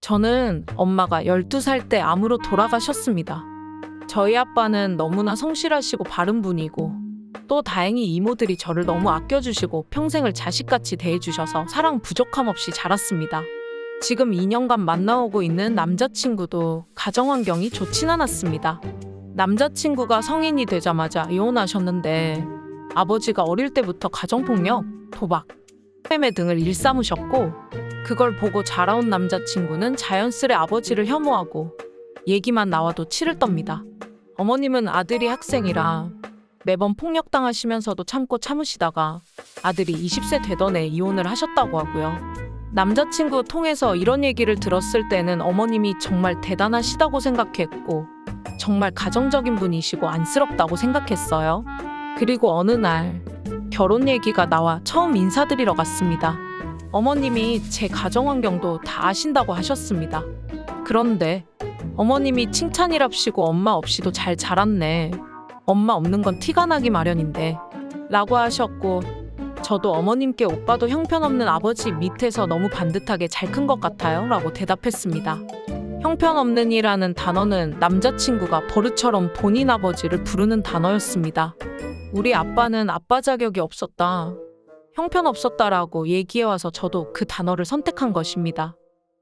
저는 엄마가 12살 때 암으로 돌아가셨습니다. 저희 아빠는 너무나 성실하시고 바른 분이고 또 다행히 이모들이 저를 너무 아껴주시고 평생을 자식같이 대해주셔서 사랑 부족함 없이 자랐습니다. 지금 2년간 만나오고 있는 남자친구도 가정환경이 좋진 않았습니다. 남자친구가 성인이 되자마자 이혼하셨는데 아버지가 어릴 때부터 가정폭력, 도박, 매매 등을 일삼으셨고 그걸 보고 자라온 남자친구는 자연스레 아버지를 혐오하고 얘기만 나와도 치를 떱니다. 어머님은 아들이 학생이라 매번 폭력당하시면서도 참고 참으시다가 아들이 20세 되던 해 이혼을 하셨다고 하고요. 남자친구 통해서 이런 얘기를 들었을 때는 어머님이 정말 대단하시다고 생각했고 정말 가정적인 분이시고 안쓰럽다고 생각했어요. 그리고 어느 날 결혼 얘기가 나와 처음 인사드리러 갔습니다. 어머님이 제 가정환경도 다 아신다고 하셨습니다. 그런데 어머님이 칭찬이랍시고 엄마 없이도 잘 자랐네. 엄마 없는 건 티가 나기 마련인데 라고 하셨고 저도 어머님께 오빠도 형편없는 아버지 밑에서 너무 반듯하게 잘 큰 것 같아요 라고 대답했습니다. 형편없는이라는 단어는 남자친구가 버릇처럼 본인 아버지를 부르는 단어였습니다. 우리 아빠는 아빠 자격이 없었다. 형편없었다라고 얘기해와서 저도 그 단어를 선택한 것입니다.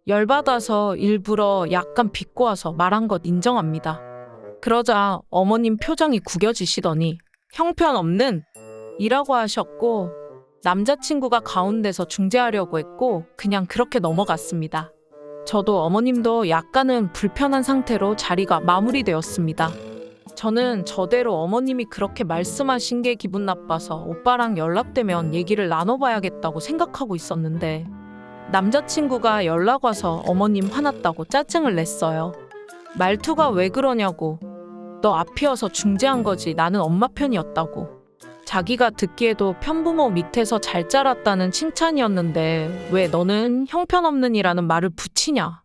열받아서 일부러 약간 비꼬아서 말한 것 인정합니다. 그러자 어머님 표정이 구겨지시더니 형편없는 이라고 하셨고 남자친구가 가운데서 중재하려고 했고 그냥 그렇게 넘어갔습니다. 저도 어머님도 약간은 불편한 상태로 자리가 마무리되었습니다. 저는 저대로 어머님이 그렇게 말씀하신 게 기분 나빠서 오빠랑 연락되면 얘기를 나눠봐야겠다고 생각하고 있었는데 남자친구가 연락 와서 어머님 화났다고 짜증을 냈어요. 말투가 왜 그러냐고. 너 앞이어서 중재한 거지 나는 엄마 편이었다고. 자기가 듣기에도 편부모 밑에서 잘 자랐다는 칭찬이었는데 왜 너는 형편없는이라는 말을 붙이냐.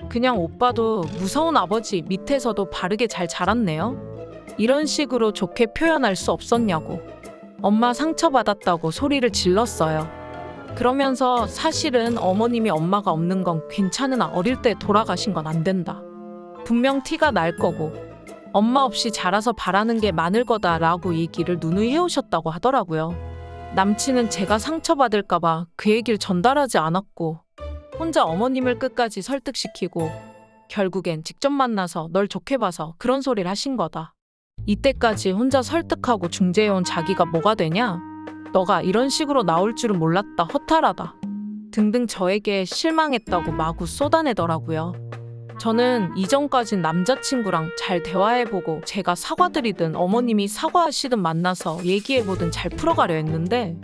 그냥 오빠도 무서운 아버지 밑에서도 바르게 잘 자랐네요. 이런 식으로 좋게 표현할 수 없었냐고. 엄마 상처받았다고 소리를 질렀어요. 그러면서 사실은 어머님이 엄마가 없는 건 괜찮으나 어릴 때 돌아가신 건 안 된다. 분명 티가 날 거고 엄마 없이 자라서 바라는 게 많을 거다라고 얘기를 누누이 해오셨다고 하더라고요. 남친은 제가 상처받을까봐 그 얘기를 전달하지 않았고 혼자 어머님을 끝까지 설득시키고 결국엔 직접 만나서 널 좋게 봐서 그런 소리를 하신 거다. 이때까지 혼자 설득하고 중재해온 자기가 뭐가 되냐? 너가 이런 식으로 나올 줄은 몰랐다. 허탈하다. 등등 저에게 실망했다고 마구 쏟아내더라고요. 저는 이전까진 남자친구랑 잘 대화해보고 제가 사과드리든 어머님이 사과하시든 만나서 얘기해보든 잘 풀어가려 했는데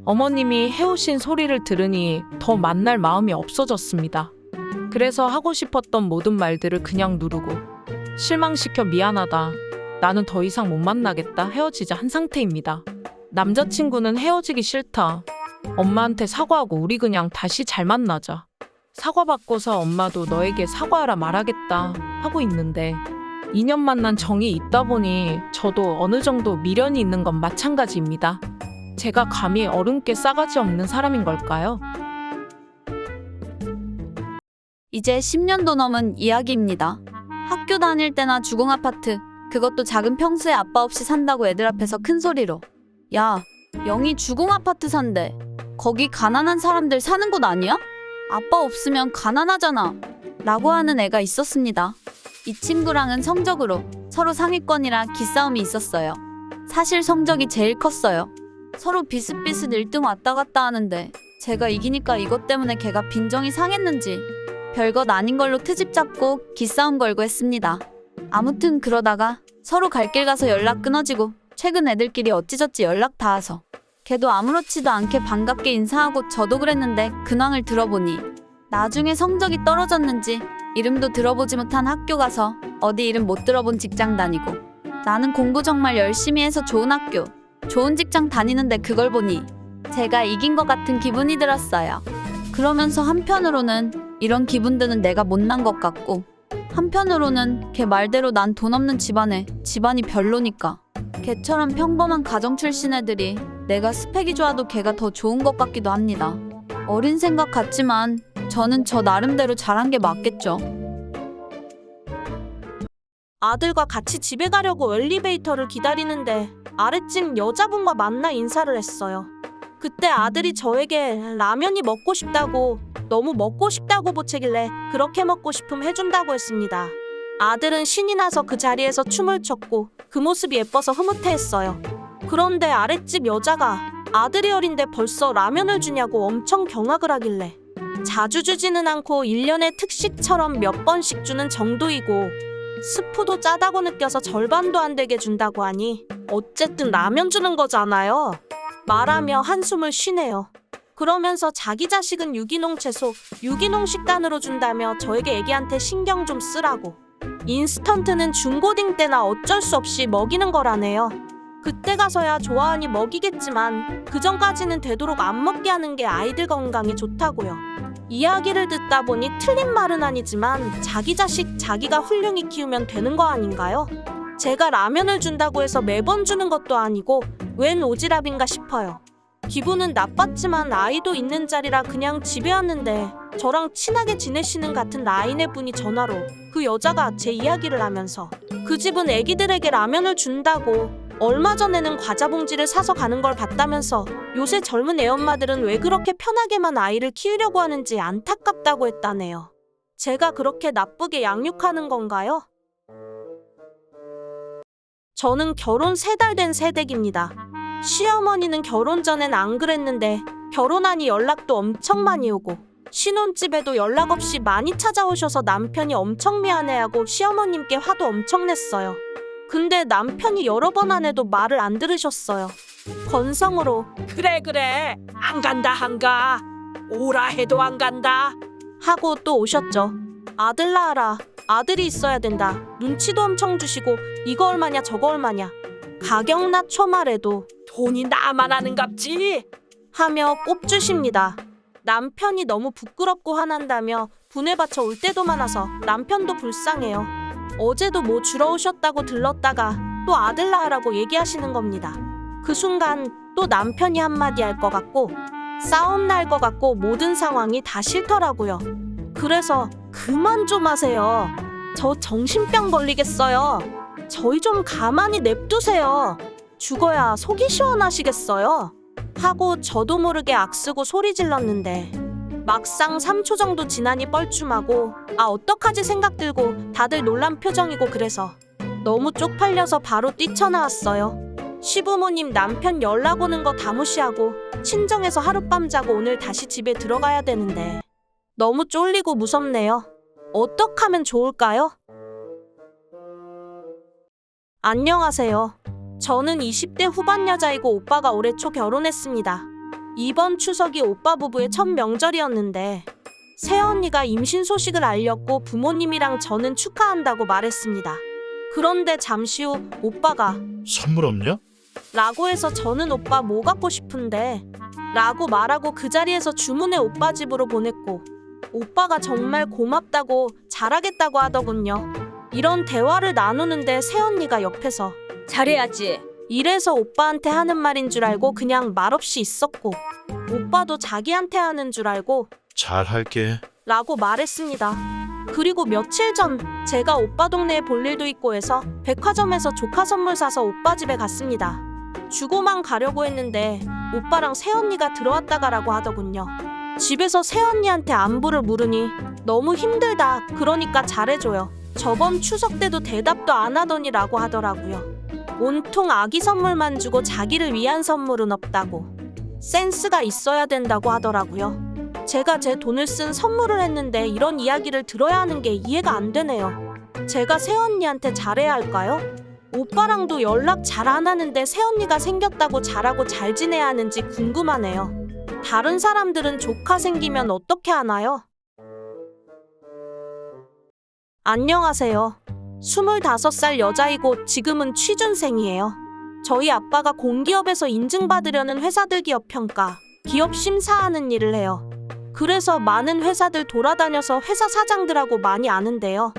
어머님이 해오신 소리를 들으니 더 만날 마음이 없어졌습니다. 그래서 하고 싶었던 모든 말들을 그냥 누르고 실망시켜 미안하다. 나는 더 이상 못 만나겠다. 헤어지자 한 상태입니다. 남자친구는 헤어지기 싫다. 엄마한테 사과하고 우리 그냥 다시 잘 만나자. 사과받고서 엄마도 너에게 사과하라 말하겠다 하고 있는데 2년 만난 정이 있다 보니 저도 어느 정도 미련이 있는 건 마찬가지입니다. 제가 감히 어른께 싸가지 없는 사람인 걸까요? 이제 10년도 넘은 이야기입니다. 학교 다닐 때나 주공 아파트, 그것도 작은 평수에 아빠 없이 산다고 애들 앞에서 큰 소리로 야, 영희 주공 아파트 산대. 거기 가난한 사람들 사는 곳 아니야? 아빠 없으면 가난하잖아. 라고 하는 애가 있었습니다. 이 친구랑은 성적으로 서로 상위권이라 기싸움이 있었어요. 사실 성적이 제일 컸어요. 서로 비슷비슷 1등 왔다 갔다 하는데 제가 이기니까 이것 때문에 걔가 빈정이 상했는지 별것 아닌 걸로 트집 잡고 기싸움 걸고 했습니다. 아무튼 그러다가 서로 갈 길 가서 연락 끊어지고 최근 애들끼리 어찌저찌 연락 닿아서 걔도 아무렇지도 않게 반갑게 인사하고 저도 그랬는데 근황을 들어보니 나중에 성적이 떨어졌는지 이름도 들어보지 못한 학교 가서 어디 이름 못 들어본 직장 다니고 나는 공부 정말 열심히 해서 좋은 학교, 좋은 직장 다니는데 그걸 보니 제가 이긴 것 같은 기분이 들었어요. 그러면서 한편으로는 이런 기분 드는 내가 못난 것 같고 한편으로는 걔 말대로 난 돈 없는 집안에 집안이 별로니까 걔처럼 평범한 가정 출신 애들이 내가 스펙이 좋아도 걔가 더 좋은 것 같기도 합니다. 어린 생각 같지만 저는 저 나름대로 잘한 게 맞겠죠. 아들과 같이 집에 가려고 엘리베이터를 기다리는데 아랫집 여자분과 만나 인사를 했어요. 그때 아들이 저에게 라면이 먹고 싶다고, 너무 먹고 싶다고 보채길래 그렇게 먹고 싶음 해준다고 했습니다. 아들은 신이 나서 그 자리에서 춤을 췄고 그 모습이 예뻐서 흐뭇해했어요. 그런데 아랫집 여자가 아들이 어린데 벌써 라면을 주냐고 엄청 경악을 하길래 자주 주지는 않고 1년에 특식처럼 몇 번씩 주는 정도이고 스프도 짜다고 느껴서 절반도 안 되게 준다고 하니 어쨌든 라면 주는 거잖아요. 말하며 한숨을 쉬네요. 그러면서 자기 자식은 유기농 채소, 유기농 식단으로 준다며 저에게 애기한테 신경 좀 쓰라고. 인스턴트는 중고딩 때나 어쩔 수 없이 먹이는 거라네요. 그때 가서야 좋아하니 먹이겠지만 그전까지는 되도록 안 먹게 하는 게 아이들 건강에 좋다고요. 이야기를 듣다 보니 틀린 말은 아니지만 자기 자식 자기가 훌륭히 키우면 되는 거 아닌가요? 제가 라면을 준다고 해서 매번 주는 것도 아니고 웬 오지랖인가 싶어요. 기분은 나빴지만 아이도 있는 자리라 그냥 집에 왔는데 저랑 친하게 지내시는 같은 라인의 분이 전화로 그 여자가 제 이야기를 하면서 그 집은 애기들에게 라면을 준다고 얼마 전에는 과자 봉지를 사서 가는 걸 봤다면서 요새 젊은 애엄마들은 왜 그렇게 편하게만 아이를 키우려고 하는지 안타깝다고 했다네요. 제가 그렇게 나쁘게 양육하는 건가요? 저는 결혼 3달 된 새댁입니다. 시어머니는 결혼 전엔 안 그랬는데 결혼하니 연락도 엄청 많이 오고 신혼집에도 연락 없이 많이 찾아오셔서 남편이 엄청 미안해하고 시어머님께 화도 엄청 냈어요. 근데 남편이 여러 번 안 해도 말을 안 들으셨어요. 건성으로 그래 안 간다 안 가. 오라 해도 안 간다 하고 또 오셨죠. 아들 낳아라. 아들이 있어야 된다. 눈치도 엄청 주시고 이거 얼마냐 저거 얼마냐. 가격 낮춰 말해도 돈이 나만 하는갑지 하며 꼽주십니다. 남편이 너무 부끄럽고 화난다며 분에 받쳐 올 때도 많아서 남편도 불쌍해요. 어제도 뭐 주러 오셨다고 들렀다가 또 아들 낳으라고 얘기하시는 겁니다. 그 순간 또 남편이 한마디 할 것 같고 싸움 날 것 같고 모든 상황이 다 싫더라고요. 그래서 그만 좀 하세요. 저 정신병 걸리겠어요. 저희 좀 가만히 냅두세요. 죽어야 속이 시원하시겠어요. 하고 저도 모르게 악쓰고 소리 질렀는데 막상 3초 정도 지나니 뻘쭘하고 아 어떡하지 생각 들고 다들 놀란 표정이고 그래서 너무 쪽팔려서 바로 뛰쳐나왔어요. 시부모님 남편 연락 오는 거 다 무시하고 친정에서 하룻밤 자고 오늘 다시 집에 들어가야 되는데 너무 쫄리고 무섭네요. 어떡하면 좋을까요? 안녕하세요. 저는 20대 후반 여자이고 오빠가 올해 초 결혼했습니다. 이번 추석이 오빠 부부의 첫 명절이었는데 새언니가 임신 소식을 알렸고 부모님이랑 저는 축하한다고 말했습니다. 그런데 잠시 후 오빠가 선물 없냐? 라고 해서 저는 오빠 뭐 갖고 싶은데 라고 말하고 그 자리에서 주문해 오빠 집으로 보냈고 오빠가 정말 고맙다고 잘하겠다고 하더군요. 이런 대화를 나누는데 새언니가 옆에서 잘해야지. 이래서 오빠한테 하는 말인 줄 알고 그냥 말없이 있었고 오빠도 자기한테 하는 줄 알고 잘할게. 라고 말했습니다. 그리고 며칠 전 제가 오빠 동네에 볼 일도 있고 해서 백화점에서 조카 선물 사서 오빠 집에 갔습니다. 주고만 가려고 했는데 오빠랑 새언니가 들어왔다 가라고 하더군요. 집에서 새언니한테 안부를 물으니 너무 힘들다 그러니까 잘해줘요. 저번 추석 때도 대답도 안 하더니 라고 하더라고요. 온통 아기 선물만 주고 자기를 위한 선물은 없다고 센스가 있어야 된다고 하더라고요. 제가 제 돈을 쓴 선물을 했는데 이런 이야기를 들어야 하는 게 이해가 안 되네요. 제가 새언니한테 잘해야 할까요? 오빠랑도 연락 잘 안 하는데 새언니가 생겼다고 잘하고 잘 지내야 하는지 궁금하네요. 다른 사람들은 조카 생기면 어떻게 하나요? 안녕하세요. 25살 여자이고 지금은 취준생이에요. 저희 아빠가 공기업에서 인증받으려는 회사들 기업 평가, 기업 심사하는 일을 해요. 그래서 많은 회사들 돌아다녀서 회사 사장들하고 많이 아는데요.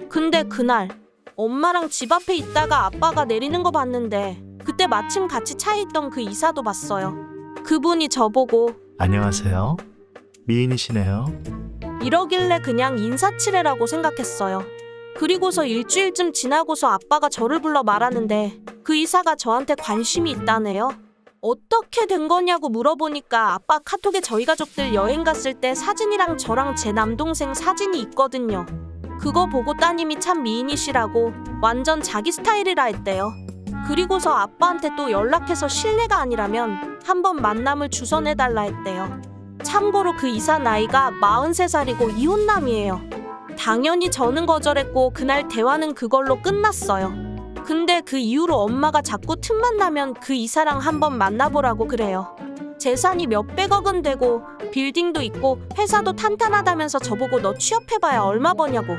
근데 그날 엄마랑 집 앞에 있다가 아빠가 내리는 거 봤는데 그때 마침 같이 차에 있던 그 이사도 봤어요. 그분이 저보고 안녕하세요. 미인이시네요. 이러길래 그냥 인사치레라고 생각했어요. 그리고서 일주일쯤 지나고서 아빠가 저를 불러 말하는데 그 이사가 저한테 관심이 있다네요. 어떻게 된 거냐고 물어보니까 아빠 카톡에 저희 가족들 여행 갔을 때 사진이랑 저랑 제 남동생 사진이 있거든요. 그거 보고 따님이 참 미인이시라고 완전 자기 스타일이라 했대요. 그리고서 아빠한테 또 연락해서 실례가 아니라면 한번 만남을 주선해달라 했대요. 참고로 그 이사 나이가 43살이고 이혼남이에요. 당연히 저는 거절했고 그날 대화는 그걸로 끝났어요. 근데 그 이후로 엄마가 자꾸 틈만 나면 그 이사랑 한번 만나보라고 그래요. 재산이 몇백억은 되고 빌딩도 있고 회사도 탄탄하다면서 저보고 너 취업해봐야 얼마 버냐고.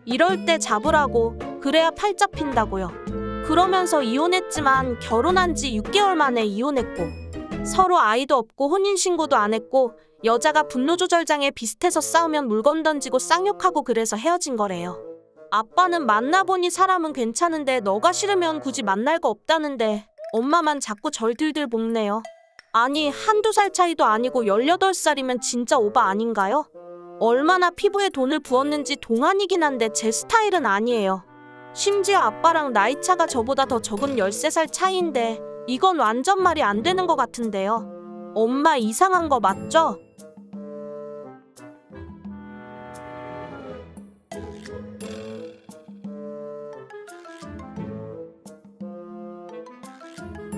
이럴 때 잡으라고. 그래야 팔 잡힌다고요. 그러면서 이혼했지만 결혼한 지 6개월 만에 이혼했고 서로 아이도 없고 혼인신고도 안 했고 여자가 분노조절장애 비슷해서 싸우면 물건 던지고 쌍욕하고 그래서 헤어진 거래요. 아빠는 만나보니 사람은 괜찮은데 너가 싫으면 굳이 만날 거 없다는데 엄마만 자꾸 절 들들 볶네요. 아니 한두 살 차이도 아니고 18살이면 진짜 오바 아닌가요? 얼마나 피부에 돈을 부었는지 동안이긴 한데 제 스타일은 아니에요. 심지어 아빠랑 나이차가 저보다 더 적은 13살 차이인데 이건 완전 말이 안 되는 것 같은데요. 엄마 이상한 거 맞죠?